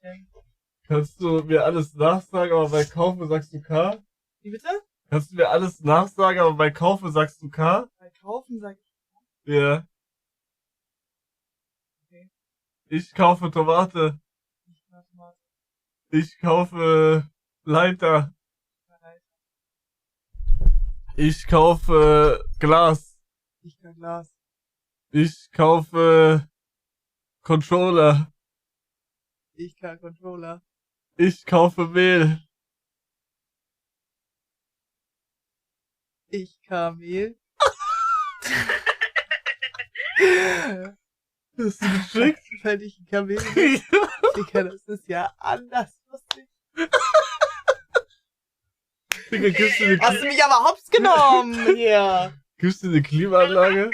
schenken. Kannst du mir alles nachsagen, aber bei Kaufen sagst du K? Wie bitte? Kannst du mir alles nachsagen, aber bei Kaufen sagst du K? Bei Kaufen sag ich. Ja. Okay. Ich kaufe Tomate. Ich mach mal. Ich kaufe Leiter. Ich kaufe Glas. Ich kann Glas. Ich kaufe Controller. Ich kann Controller. Ich kaufe Mehl. Ich kann Mehl. Hast du geschickt? Weil ich ein Kamel bin. Digga, das ist ja anders lustig. Digga, gibst du Hast du mich aber hops genommen hier. eine Klimaanlage?